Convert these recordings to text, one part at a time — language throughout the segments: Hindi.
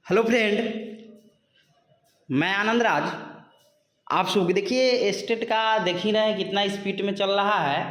हेलो फ्रेंड, मैं आनंद राज। आप सब देखिए स्टेट का देख ही रहे हैं कितना स्पीड में चल रहा है।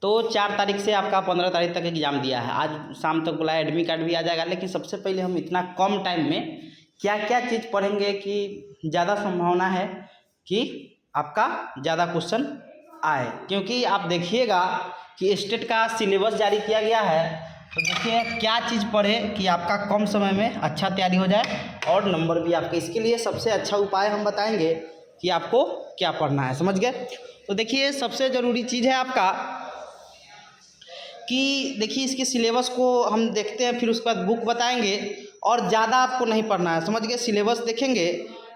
तो 4 तारीख से आपका 15 तारीख तक एग्ज़ाम दिया है। आज शाम तक बोला एडमिट कार्ड भी आ जाएगा। लेकिन सबसे पहले हम इतना कम टाइम में क्या क्या चीज़ पढ़ेंगे कि ज़्यादा संभावना है कि आपका ज़्यादा क्वेश्चन आए। क्योंकि आप देखिएगा कि स्टेट का सिलेबस जारी किया गया है। तो देखिए क्या चीज़ पढ़े कि आपका कम समय में अच्छा तैयारी हो जाए और नंबर भी आपके। इसके लिए सबसे अच्छा उपाय हम बताएंगे कि आपको क्या पढ़ना है, समझ गए। तो देखिए सबसे ज़रूरी चीज़ है आपका कि देखिए इसके सिलेबस को हम देखते हैं, फिर उसके बाद बुक बताएंगे और ज़्यादा आपको नहीं पढ़ना है, समझ गए। सिलेबस देखेंगे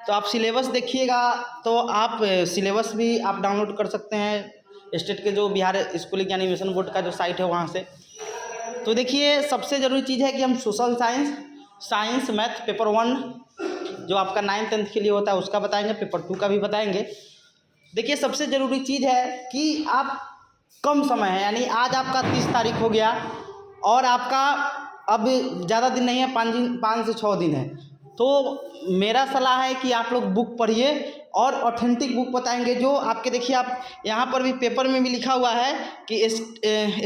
तो आप सिलेबस देखिएगा तो आप सिलेबस भी आप डाउनलोड कर सकते हैं स्टेट के जो बिहार स्कूल एनिमेशन बोर्ड का जो साइट है वहाँ से। तो देखिए सबसे ज़रूरी चीज़ है कि हम सोशल साइंस मैथ पेपर 1 जो आपका 9th 10th के लिए होता है उसका बताएंगे, पेपर 2 का भी बताएंगे। देखिए सबसे ज़रूरी चीज़ है कि आप कम समय है, यानी आज आपका 30 तारीख हो गया और आपका अब ज़्यादा दिन नहीं है, 5 से 6 दिन है। तो मेरा सलाह है कि आप लोग बुक पढ़िए और ऑथेंटिक बुक बताएंगे जो आपके। देखिए आप यहाँ पर भी पेपर में भी लिखा हुआ है कि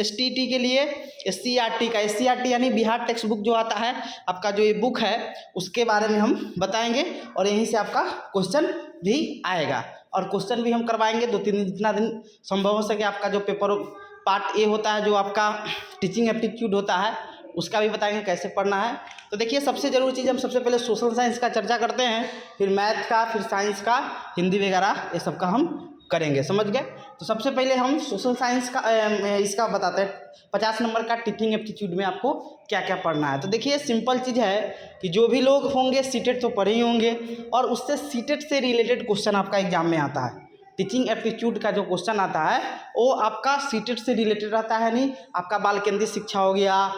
STT के लिए SCRT यानी बिहार टेक्स्ट बुक जो आता है आपका, जो ये बुक है उसके बारे में हम बताएंगे और यहीं से आपका क्वेश्चन भी आएगा और क्वेश्चन भी हम करवाएंगे 2-3 दिन, जितना दिन संभव हो सके। आपका जो पेपर पार्ट ए होता है जो आपका टीचिंग एप्टीट्यूड होता है उसका भी बताएंगे कैसे पढ़ना है। तो देखिए सबसे ज़रूरी चीज़ हम सबसे पहले सोशल साइंस का चर्चा करते हैं, फिर मैथ का, फिर साइंस का, हिंदी वगैरह ये सब का हम करेंगे, समझ गए। तो सबसे पहले हम सोशल साइंस का इसका बताते हैं 50 नंबर का टीचिंग एप्टीट्यूड में आपको क्या क्या पढ़ना है। तो देखिए सिंपल चीज़ है कि जो भी लोग होंगे सीटेट तो पढ़े ही होंगे और उससे सीटेट से रिलेटेड क्वेश्चन आपका एग्जाम में आता है। टीचिंग एप्टीट्यूड का जो क्वेश्चन आता है वो आपका सीटेट से रिलेटेड रहता है, नहीं आपका बाल केंद्रित शिक्षा हो गया,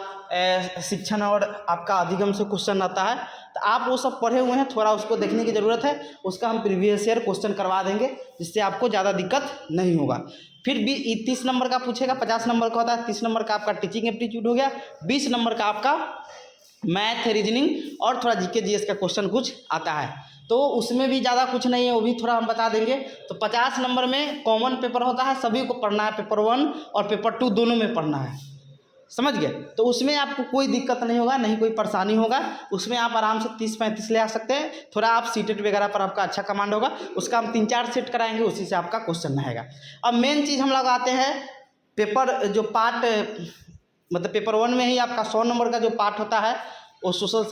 शिक्षण और आपका अधिगम से क्वेश्चन आता है। तो आप वो सब पढ़े हुए हैं, थोड़ा उसको देखने की ज़रूरत है। उसका हम प्रीवियस ईयर क्वेश्चन करवा देंगे जिससे आपको ज़्यादा दिक्कत नहीं होगा। फिर भी 30 नंबर का पूछेगा, 50 नंबर का होता है। 30 नंबर का आपका टीचिंग एप्टीट्यूड हो गया, 20 नंबर का आपका मैथ रीजनिंग और थोड़ा जीके जीएस का क्वेश्चन कुछ आता है। तो उसमें भी ज़्यादा कुछ नहीं है, वो भी थोड़ा हम बता देंगे। तो 50 नंबर में कॉमन पेपर होता है, सभी को पढ़ना है, पेपर 1 और पेपर 2 दोनों में पढ़ना है, समझ गए। तो उसमें आपको कोई दिक्कत नहीं होगा, नहीं कोई परेशानी होगा। उसमें आप आराम से 30-35 ले आ सकते हैं। थोड़ा आप सीटेट वगैरह पर आपका अच्छा कमांड होगा, उसका हम 3-4 सेट कराएंगे, उसी से आपका क्वेश्चन रहेगा। अब मेन चीज़ हम लगाते हैं पेपर जो पार्ट, मतलब पेपर 1 में ही आपका 100 नंबर का जो पार्ट होता है वो सोशल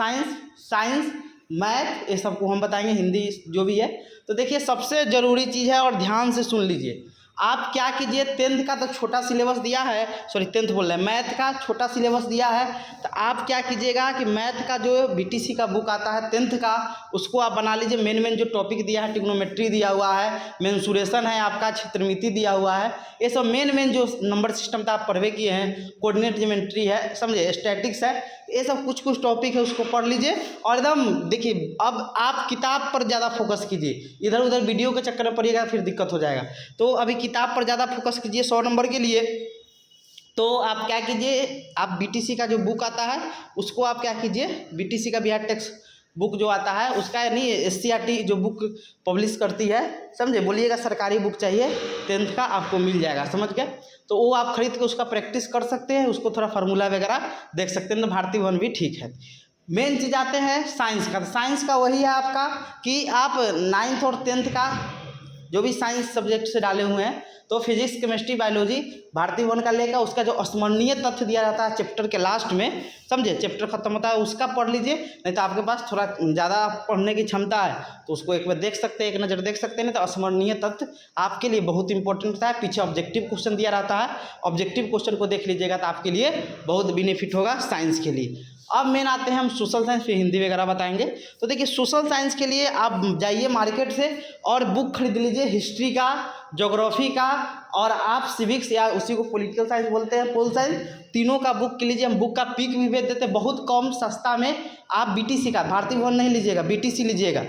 साइंस मैथ ये सबको हम बताएंगे, हिंदी जो भी है। तो देखिए सबसे ज़रूरी चीज़ है और ध्यान से सुन लीजिए। आप क्या कीजिए, 10th का तो छोटा सिलेबस दिया है, 10th बोल रहे हैं, मैथ का छोटा सिलेबस दिया है। तो आप क्या कीजिएगा कि मैथ का जो BTC का बुक आता है 10th का, उसको आप बना लीजिए। मेन जो टॉपिक दिया है, ट्रिग्नोमेट्री दिया हुआ है, मेंसुरेशन है आपका, क्षेत्रमिति दिया हुआ है, ये सब मेन जो नंबर सिस्टम था आप पढ़वे किए हैं, कोऑर्डिनेट ज्योमेट्री है, समझे, स्टैटिक्स है, ये सब कुछ टॉपिक है उसको पढ़ लीजिए। और एकदम देखिए अब आप किताब पर ज़्यादा फोकस कीजिए, इधर उधर वीडियो के चक्कर में पढ़िएगा फिर दिक्कत हो जाएगा। तो अभी किताब पर ज़्यादा फोकस कीजिए 100 नंबर के लिए। तो आप क्या कीजिए, आप BTC का जो बुक आता है उसको आप क्या कीजिए, BTC का बिहार टेक्स्ट बुक जो आता है उसका, नहीं SCRT जो बुक पब्लिश करती है, समझे, बोलिएगा सरकारी बुक चाहिए 10th का, आपको मिल जाएगा, समझ गए। तो वो आप खरीद के उसका प्रैक्टिस कर सकते हैं, उसको थोड़ा फार्मूला वगैरह देख सकते हैं। तो भारतीय वन भी ठीक है। मेन चीज़ आते हैं साइंस का। साइंस का वही है आपका कि आप 9th और 10th का जो भी साइंस सब्जेक्ट से डाले हुए हैं, तो फिजिक्स केमिस्ट्री बायोलॉजी भारतीय वन का लेकर उसका जो स्मरणीय तथ्य दिया जाता है चैप्टर के लास्ट में, समझे, चैप्टर खत्म होता है उसका पढ़ लीजिए। नहीं तो आपके पास थोड़ा ज़्यादा पढ़ने की क्षमता है तो उसको एक बार देख सकते हैं, एक नज़र देख सकते हैं। नहीं तो स्मरणीय तथ्य आपके लिए बहुत इंपॉर्टेंट होता है। पीछे ऑब्जेक्टिव क्वेश्चन दिया रहता है, ऑब्जेक्टिव क्वेश्चन को देख लीजिएगा तो आपके लिए बहुत बेनिफिट होगा साइंस के लिए। अब मेन आते हैं हम सोशल साइंस, फिर हिंदी वगैरह बताएंगे। तो देखिए सोशल साइंस के लिए आप जाइए मार्केट से और बुक खरीद लीजिए, हिस्ट्री का, ज्योग्राफी का, और आप सिविक्स या उसी को पॉलिटिकल साइंस बोलते हैं, पोल साइंस, तीनों का बुक के लीजिए। हम बुक का पिक भी भेज देते हैं बहुत कम सस्ता में। आप BTC का, भारतीय भवन नहीं लीजिएगा, BTC लीजिएगा,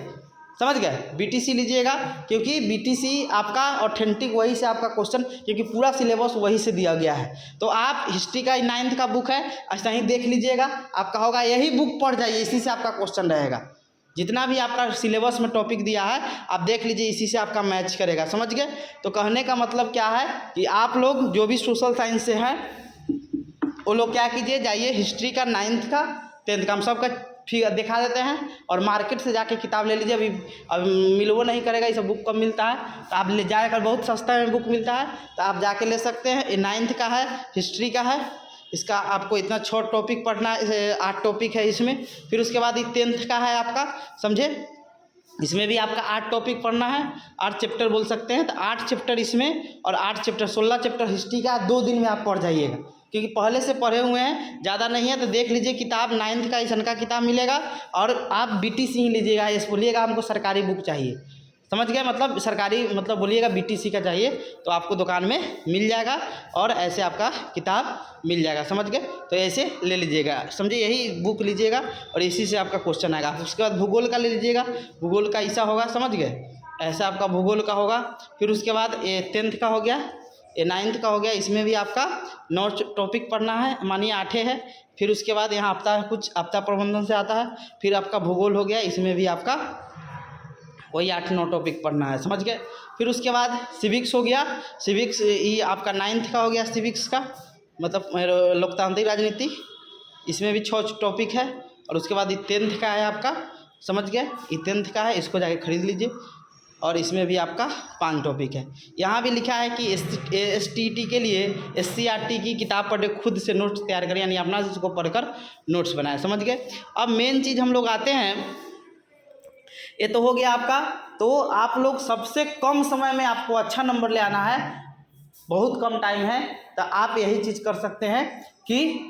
समझ गए, बीटीसी लीजिएगा, क्योंकि बीटीसी आपका ऑथेंटिक वही से आपका क्वेश्चन, क्योंकि पूरा सिलेबस वही से दिया गया है। तो आप हिस्ट्री का 9th का बुक है, ऐसा ही देख लीजिएगा, आपका होगा यही बुक पढ़ जाइए, इसी से आपका क्वेश्चन रहेगा। जितना भी आपका सिलेबस में टॉपिक दिया है आप देख लीजिए, इसी से आपका मैच करेगा। समझ गए। तो कहने का मतलब क्या है कि आप लोग जो भी सोशल साइंस से हैं वो लोग क्या कीजिए, जाइए हिस्ट्री का 9th का 10th का हम सबका फिर दिखा देते हैं, और मार्केट से जाके किताब ले लीजिए। अभी मिलवो नहीं करेगा, ये सब बुक कम मिलता है, तो आप ले जाकर बहुत सस्ता में बुक मिलता है, तो आप जाके ले सकते हैं। ये 9th का है, हिस्ट्री का है, इसका आपको इतना छोट टॉपिक पढ़ना है, 8 टॉपिक है इसमें। फिर उसके बाद ये 10th का है आपका, समझे, इसमें भी आपका 8 टॉपिक पढ़ना है, 8 चैप्टर बोल सकते हैं। तो 8 चैप्टर इसमें और 8 चैप्टर 16 चैप्टर हिस्ट्री का 2 दिन में आप पढ़ जाइएगा, क्योंकि पहले से पढ़े हुए हैं, ज़्यादा नहीं है। तो देख लीजिए किताब 9th का ईसन का किताब मिलेगा, और आप बीटीसी ही लीजिएगा। ये बोलिएगा हमको सरकारी बुक चाहिए, समझ गए, मतलब सरकारी मतलब बोलिएगा बीटीसी का चाहिए, तो आपको दुकान में मिल जाएगा, और ऐसे आपका किताब मिल जाएगा। समझ गए। तो ऐसे ले लीजिएगा, समझे, यही बुक लीजिएगा और इसी से आपका क्वेश्चन आएगा। उसके बाद भूगोल का ले लीजिएगा, भूगोल का ऐसा होगा, समझ गए, ऐसा आपका भूगोल का होगा। फिर उसके बाद ये 10th का हो गया, ये 9th का हो गया, इसमें भी आपका 9 टॉपिक पढ़ना है, मानिए 8 है। फिर उसके बाद यहाँ आपदा प्रबंधन से आता है। फिर आपका भूगोल हो गया, इसमें भी आपका वही 8-9 टॉपिक पढ़ना है, समझ गए। फिर उसके बाद सिविक्स हो गया, सिविक्स ये आपका 9th का हो गया, सिविक्स का मतलब लोकतांत्रिक राजनीति, इसमें भी 6 टॉपिक है। और उसके बाद ये 10th का है आपका, समझ गए, ये 10th का है, इसको जाके खरीद लीजिए। और इसमें भी आपका 5 टॉपिक है। यहाँ भी लिखा है कि STT के लिए SCRT की किताब पढ़े, खुद से नोट्स तैयार करें, यानी अपना इसको पढ़कर नोट्स बनाए, समझ गए। अब मेन चीज़ हम लोग आते हैं, ये तो हो गया आपका। तो आप लोग सबसे कम समय में आपको अच्छा नंबर ले आना है, बहुत कम टाइम है, तो आप यही चीज़ कर सकते हैं कि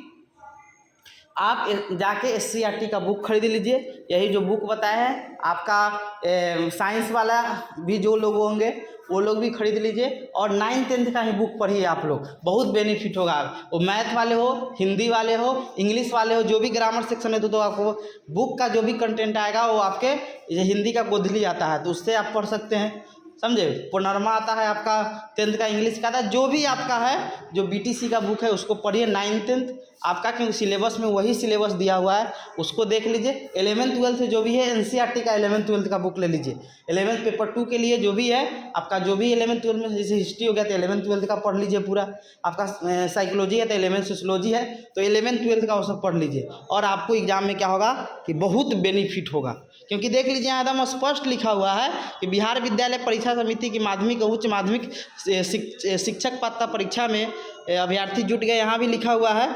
आप जाके SCRT का बुक खरीद लीजिए। यही जो बुक बताया है आपका, साइंस वाला भी जो लोग होंगे वो लोग भी खरीद लीजिए, और 9th-10th का ही बुक पढ़िए आप लोग, बहुत बेनिफिट होगा। वो मैथ वाले हो, हिंदी वाले हो, इंग्लिश वाले हो, जो भी ग्रामर सेक्शन है तो आपको बुक का जो भी कंटेंट आएगा वो आपके हिंदी का गोधली आता है तो उससे आप पढ़ सकते हैं, समझे। पुनर्मा आता है आपका 10th का, इंग्लिश का आता है, जो भी आपका है, जो बीटीसी का बुक है उसको पढ़िए 9th-10th आपका, क्योंकि सिलेबस में वही सिलेबस दिया हुआ है, उसको देख लीजिए। 11th-12th जो भी है NCERT का 11th-12th का बुक ले लीजिए। 11th पेपर 2 के लिए जो भी है आपका, जो भी 11th-12th में, जैसे हिस्ट्री हो गया तो 11th-12th का पढ़ लीजिए पूरा। आपका साइकोलॉजी है तो 11th सोशियोलॉजी है तो 11th-12th का वो सब पढ़ लीजिए, और आपको एग्जाम में क्या होगा कि बहुत बेनिफिट होगा। क्योंकि देख लीजिए यहाँ एकदम स्पष्ट लिखा हुआ है कि बिहार विद्यालय परीक्षा समिति की माध्यमिक और उच्च माध्यमिक शिक्षक पात्रता परीक्षा में अभ्यर्थी जुट गए। यहाँ भी लिखा हुआ है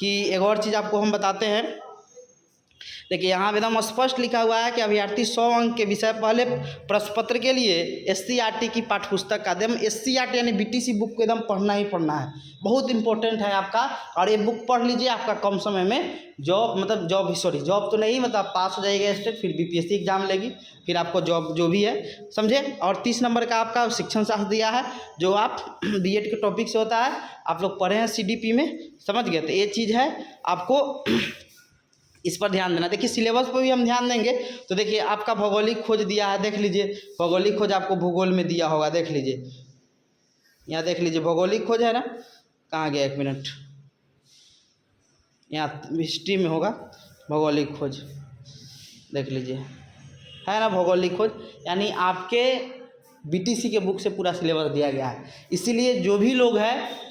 कि एक और चीज़ आपको हम बताते हैं, देखिए यहाँ एकदम स्पष्ट लिखा हुआ है कि अभ्यर्थी 100 अंक के विषय पहले प्रश्न पत्र के लिए SCRT की पाठ्यपुस्तक का एकदम SCRT यानी बीटीसी बुक को एकदम पढ़ना ही पढ़ना है, बहुत इंपॉर्टेंट है आपका। और ये बुक पढ़ लीजिए, आपका कम समय में जॉब मतलब जॉब तो नहीं, मतलब पास हो जाएगा स्टेट, फिर BPSC एग्जाम लेगी, फिर आपको जॉब जो भी है, समझे। और 30 नंबर का आपका शिक्षण शास्त्र दिया है, जो आप BED के टॉपिक से होता है, आप लोग पढ़े हैं CDP में, समझ गए। तो ये चीज़ है, आपको इस पर ध्यान देना। देखिए सिलेबस पर भी हम ध्यान देंगे। तो देखिए आपका भौगोलिक खोज दिया है, देख लीजिए, भौगोलिक खोज आपको भूगोल में दिया होगा, देख लीजिए, यहाँ देख लीजिए भौगोलिक खोज है ना, कहाँ गया, 1 मिनट, यहाँ हिस्ट्री में होगा भौगोलिक खोज, देख लीजिए, है ना भौगोलिक खोज, यानी आपके BTC के बुक से पूरा सिलेबस दिया गया है। इसीलिए जो भी लोग हैं,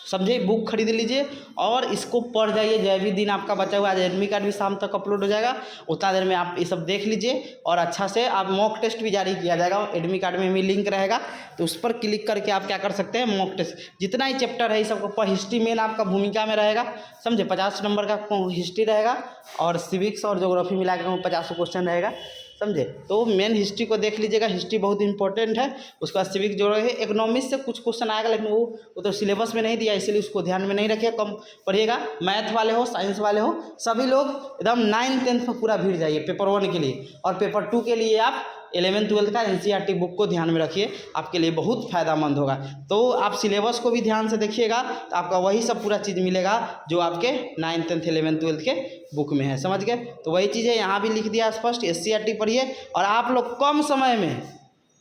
समझे, बुक खरीद लीजिए और इसको पढ़ जाइए। जय भी दिन आपका बचा हुआ है, एडमिट कार्ड भी शाम तक अपलोड हो जाएगा, उतना देर में आप ये सब देख लीजिए, और अच्छा से आप मॉक टेस्ट भी जारी किया जाएगा, एडमिट कार्ड में भी लिंक रहेगा, तो उस पर क्लिक करके आप क्या कर सकते हैं, मॉक टेस्ट, जितना ही चैप्टर है सबको पर हिस्ट्री मेन आपका भूमिका में रहेगा, समझे, 50 नंबर का हिस्ट्री रहेगा, और सिविक्स और ज्योग्राफी मिला के 50 क्वेश्चन रहेगा, समझे। तो मेन हिस्ट्री को देख लीजिएगा, हिस्ट्री बहुत इंपॉर्टेंट है। उसके बाद सिविक जो है, इकोनॉमिक्स से कुछ क्वेश्चन आएगा, लेकिन वो तो सिलेबस में नहीं दिया, इसलिए उसको ध्यान में नहीं रखिए, कम पढ़िएगा। मैथ वाले हो, साइंस वाले हो, सभी लोग एकदम 9th-10th में पूरा भीड़ जाइए पेपर 1 के लिए, और पेपर 2 के लिए आप 11th-12th का NCERT बुक को ध्यान में रखिए, आपके लिए बहुत फ़ायदामंद होगा। तो आप सिलेबस को भी ध्यान से देखिएगा तो आपका वही सब पूरा चीज़ मिलेगा जो आपके 9th 10th 11th 12th के बुक में है, समझ गए। तो वही चीज़ है, यहाँ भी लिख दिया स्पष्ट, SCERT पढ़िए और आप लोग कम समय में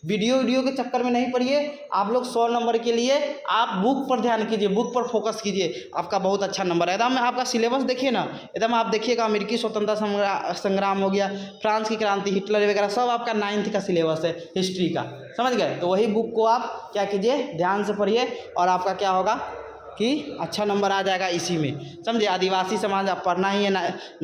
वीडियो के चक्कर में नहीं पढ़िए, आप लोग 100 नंबर के लिए आप बुक पर ध्यान कीजिए, बुक पर फोकस कीजिए, आपका बहुत अच्छा नंबर है। एकदम आपका सिलेबस देखिए ना, एकदम आप देखिएगा अमेरिकी स्वतंत्रता संग्राम हो गया, फ्रांस की क्रांति, हिटलर वगैरह सब आपका 9th का सिलेबस है हिस्ट्री का, समझ गए। तो वही बुक को आप क्या कीजिए, ध्यान से पढ़िए और आपका क्या होगा कि अच्छा नंबर आ जाएगा इसी में, समझे। आदिवासी समाज आप पढ़ना ही है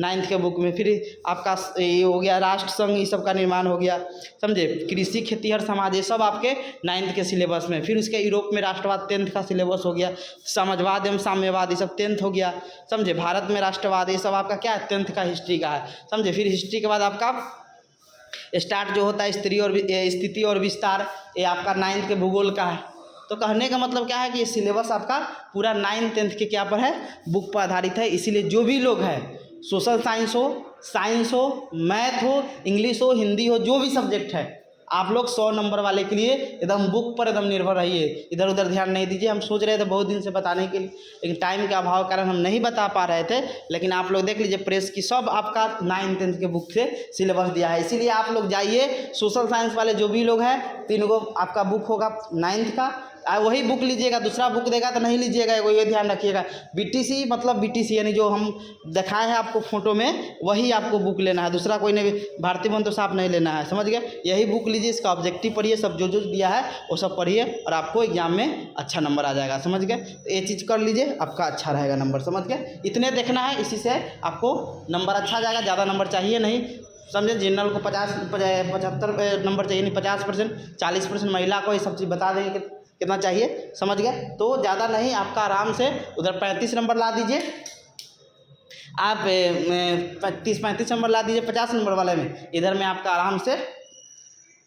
9th के बुक में, फिर आपका ये हो गया राष्ट्र संघ, ये सब का निर्माण हो गया, समझे। कृषि खेतीहर समाज, ये सब आपके 9th के सिलेबस में। फिर उसके यूरोप में राष्ट्रवाद 10th का सिलेबस हो गया, समाजवाद एवं साम्यवाद ये सब 10th हो गया, समझे। भारत में राष्ट्रवाद ये सब आपका क्या है 10th का हिस्ट्री का है, समझे। फिर हिस्ट्री के बाद आपका स्टार्ट जो होता है स्थिति और विस्तार, ये आपका 9th के भूगोल का है। तो कहने का मतलब क्या है कि ये सिलेबस आपका पूरा 9th 10th के क्या पर है, बुक पर आधारित है। इसीलिए जो भी लोग हैं, सोशल साइंस हो, साइंस हो, मैथ हो, इंग्लिश हो, हिंदी हो, जो भी सब्जेक्ट है, आप लोग 100 नंबर वाले के लिए एकदम बुक पर एकदम निर्भर रहिए, इधर उधर ध्यान नहीं दीजिए। हम सोच रहे थे बहुत दिन से बताने के लिए, लेकिन टाइम के अभाव के कारण हम नहीं बता पा रहे थे, लेकिन आप लोग देख लीजिए प्रेस की सब आपका 9th 10th के बुक से सिलेबस दिया है। इसीलिए आप लोग जाइए, सोशल साइंस वाले जो भी लोग हैं, 3 गो आपका बुक होगा 9th का, वही बुक लीजिएगा, दूसरा बुक देगा तो नहीं लीजिएगा, ये ध्यान रखिएगा। BTC मतलब BTC यानी जो हम दिखाए हैं आपको फोटो में, वही आपको बुक लेना है, दूसरा कोई नहीं, भारतीय बंधु साहब नहीं लेना है, समझ गए। यही बुक लीजिए, इसका ऑब्जेक्टिव पढ़िए, सब जो दिया है वो सब पढ़िए और आपको एग्जाम में अच्छा नंबर आ जाएगा, समझ गए। तो ये चीज़ कर लीजिए, आपका अच्छा रहेगा नंबर, समझ गए। इतने देखना है, इसी से आपको नंबर अच्छा आ जाएगा, ज़्यादा नंबर चाहिए नहीं, समझे। जनरल को 75 नंबर चाहिए नहीं, 50%, 40%, महिला को ये सब चीज़ बता देंगे कितना चाहिए, समझ गए। तो ज़्यादा नहीं, आपका आराम से उधर 35 नंबर ला दीजिए, आप 35 नंबर ला दीजिए 50 नंबर वाले में, इधर में आपका आराम से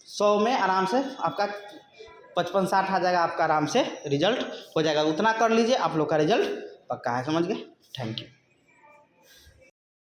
100 में आराम से आपका 55-60 आ जाएगा, आपका आराम से रिजल्ट हो जाएगा। उतना कर लीजिए, आप लोग का रिजल्ट पक्का है, समझ गए। Thank you.